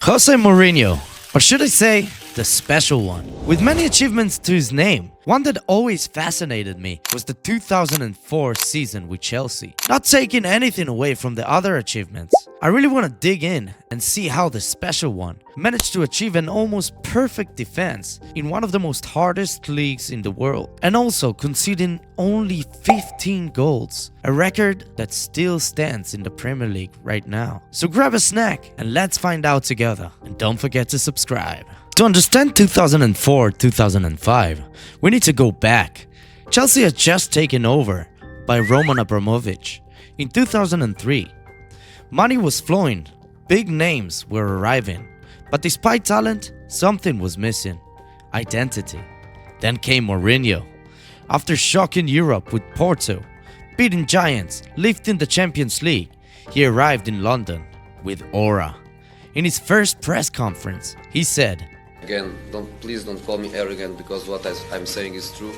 José Mourinho, or should I say, the special one. With many achievements to his name, one that always fascinated me was the 2004 season with Chelsea. Not taking anything away from the other achievements, I really want to dig in and see how the special one managed to achieve an almost perfect defense in one of the most hardest leagues in the world, and also conceding only 15 goals, a record that still stands in the Premier League right now. So grab a snack and let's find out together, and don't forget to subscribe. To understand 2004-2005, we need to go back. Chelsea had just taken over by Roman Abramovich in 2003. Money was flowing, big names were arriving, but despite talent, something was missing: identity. Then came Mourinho. After shocking Europe with Porto, beating giants, lifting the Champions League, he arrived in London with aura. In his first press conference, he said, Again, please don't call me arrogant, because what I'm saying is true.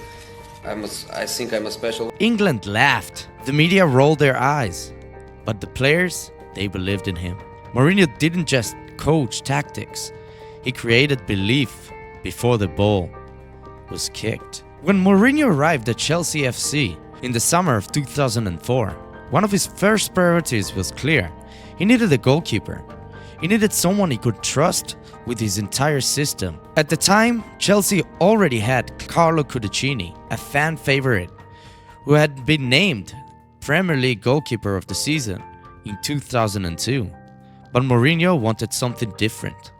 I think I'm a special. England laughed. The media rolled their eyes. But the players, they believed in him. Mourinho didn't just coach tactics. He created belief before the ball was kicked. When Mourinho arrived at Chelsea FC in the summer of 2004, one of his first priorities was clear. He needed a goalkeeper. He needed someone he could trust with his entire system. At the time, Chelsea already had Carlo Cudicini, a fan favorite, who had been named Premier League goalkeeper of the season in 2002. But Mourinho wanted something different.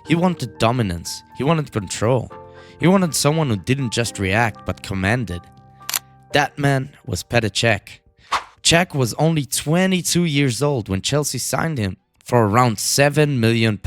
He wanted dominance. He wanted control. He wanted someone who didn't just react but commanded. That man was Petr Čech. Čech was only 22 years old when Chelsea signed him for around £7 million.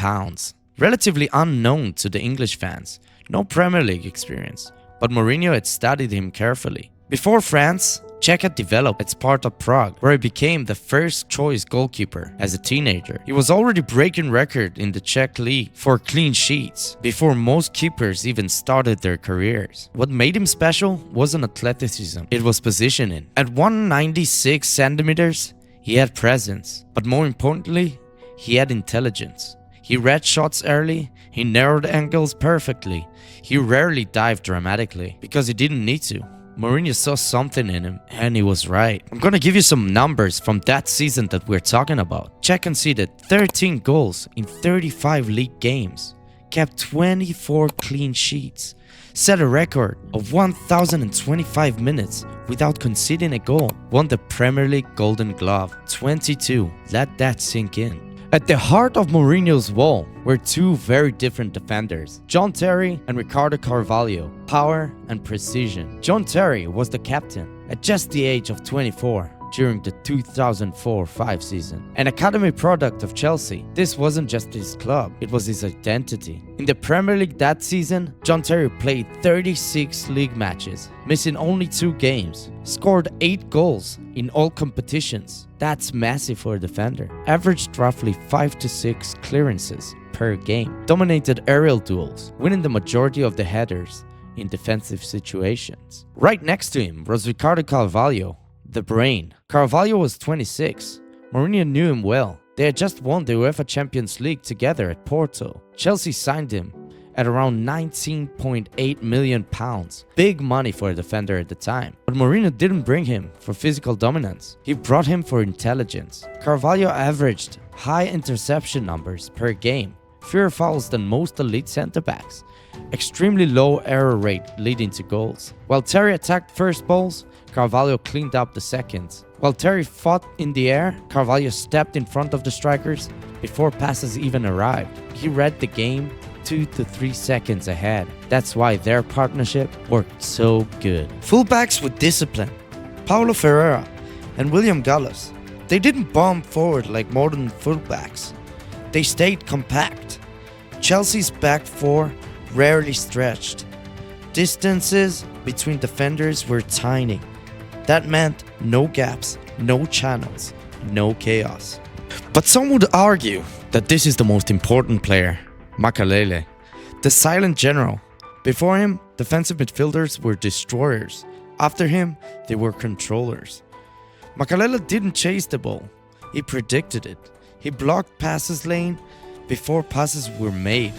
Relatively unknown to the English fans, no Premier League experience, but Mourinho had studied him carefully. Before France, Čech had developed at Sparta Prague, where he became the first choice goalkeeper as a teenager. He was already breaking record in the Czech league for clean sheets before most keepers even started their careers. What made him special wasn't athleticism, it was positioning. At 196 centimeters, he had presence, but more importantly, he had intelligence. He read shots early, he narrowed angles perfectly, he rarely dived dramatically, because he didn't need to. Mourinho saw something in him, and he was right. I'm gonna give you some numbers from that season that we're talking about. Čech conceded 13 goals in 35 league games, kept 24 clean sheets, set a record of 1,025 minutes without conceding a goal, won the Premier League Golden Glove 22. Let that sink in. At the heart of Mourinho's wall were two very different defenders, John Terry and Ricardo Carvalho, power and precision. John Terry was the captain at just the age of 24 during the 2004-05 season. An academy product of Chelsea, this wasn't just his club, it was his identity. In the Premier League that season, John Terry played 36 league matches, missing only 2 games, scored 8 goals in all competitions. That's massive for a defender. Averaged roughly 5 to 6 clearances per game. Dominated aerial duels, winning the majority of the headers in defensive situations. Right next to him was Ricardo Carvalho, the brain. Carvalho was 26. Mourinho knew him well. They had just won the UEFA Champions League together at Porto. Chelsea signed him at around £19.8 million. Big money for a defender at the time. But Mourinho didn't bring him for physical dominance. He brought him for intelligence. Carvalho averaged high interception numbers per game, fewer fouls than most elite centre-backs, extremely low error rate leading to goals. While Terry attacked first balls, Carvalho cleaned up the seconds. While Terry fought in the air, Carvalho stepped in front of the strikers before passes even arrived. He read the game 2 to 3 seconds ahead. That's why their partnership worked so good. Fullbacks with discipline, Paulo Ferreira and William Gallas. They didn't bomb forward like modern fullbacks. They stayed compact. Chelsea's back four rarely stretched. Distances between defenders were tiny. That meant no gaps, no channels, no chaos. But some would argue that this is the most important player, Makélélé, the silent general. Before him, defensive midfielders were destroyers. After him, they were controllers. Makélélé didn't chase the ball, he predicted it. He blocked passes lane before passes were made.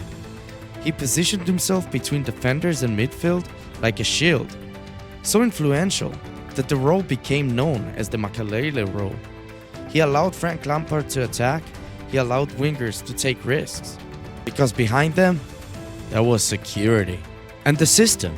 He positioned himself between defenders and midfield like a shield, so influential that the role became known as the Makélélé role. He allowed Frank Lampard to attack, he allowed wingers to take risks, because behind them, there was security. And the system,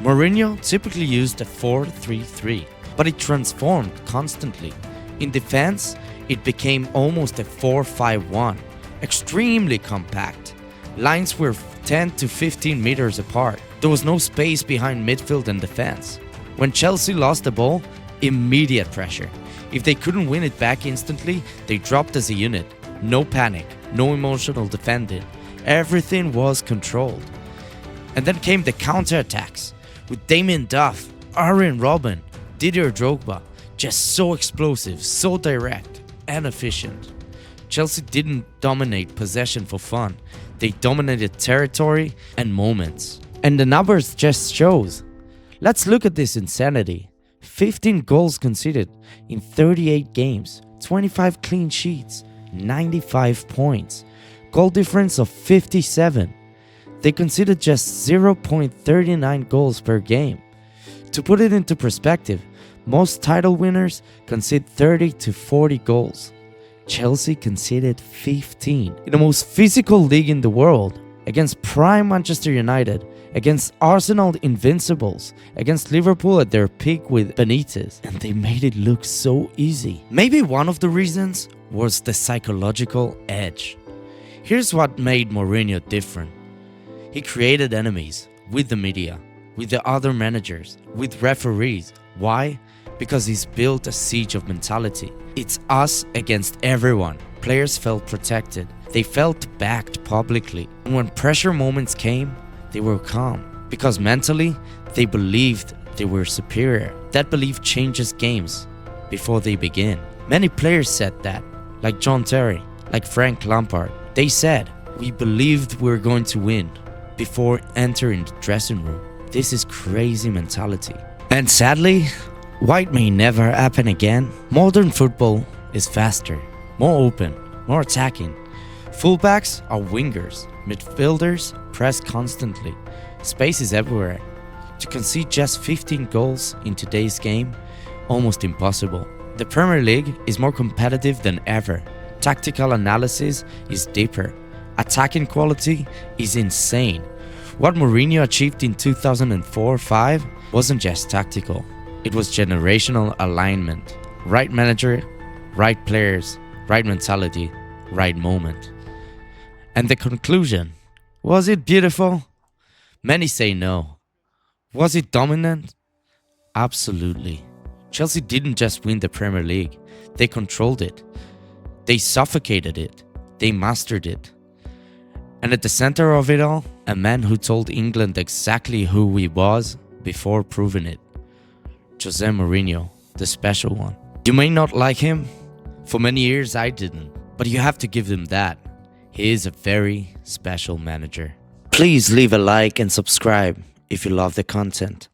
Mourinho typically used a 4-3-3, but it transformed constantly. In defense, it became almost a 4-5-1, extremely compact. Lines were 10 to 15 meters apart. There was no space behind midfield and defense. When Chelsea lost the ball, immediate pressure. If they couldn't win it back instantly, they dropped as a unit. No panic, no emotional defending. Everything was controlled. And then came the counter-attacks with Damien Duff, Arjen Robben, Didier Drogba. Just so explosive, so direct and efficient. Chelsea didn't dominate possession for fun. They dominated territory and moments. And the numbers just shows. Let's look at this insanity. 15 goals conceded in 38 games, 25 clean sheets, 95 points, goal difference of 57. They conceded just 0.39 goals per game. To put it into perspective, most title winners concede 30 to 40 goals. Chelsea conceded 15 in the most physical league in the world, against prime Manchester United, against Arsenal Invincibles, against Liverpool at their peak with Benitez, and they made it look so easy. Maybe one of the reasons was the psychological edge. Here's what made Mourinho different. He created enemies with the media, with the other managers, with referees. Why? Because he's built a siege of mentality. It's us against everyone. Players felt protected. They felt backed publicly. And when pressure moments came, they were calm. Because mentally, they believed they were superior. That belief changes games before they begin. Many players said that, like John Terry, like Frank Lampard. They said, we believed we were going to win before entering the dressing room. This is crazy mentality. And sadly, what may never happen again, modern football is faster, more open, more attacking. Fullbacks are wingers, midfielders press constantly, space is everywhere. To concede just 15 goals in today's game, almost impossible. The Premier League is more competitive than ever. Tactical analysis is deeper. Attacking quality is insane. What Mourinho achieved in 2004-05 wasn't just tactical. It was generational alignment. Right manager, right players, right mentality, right moment. And the conclusion, was it beautiful? Many say no. Was it dominant? Absolutely. Chelsea didn't just win the Premier League. They controlled it. They suffocated it. They mastered it. And at the center of it all, a man who told England exactly who he was before proving it. José Mourinho, the special one. You may not like him. For many years I didn't. But you have to give him that. He is a very special manager. Please leave a like and subscribe if you love the content.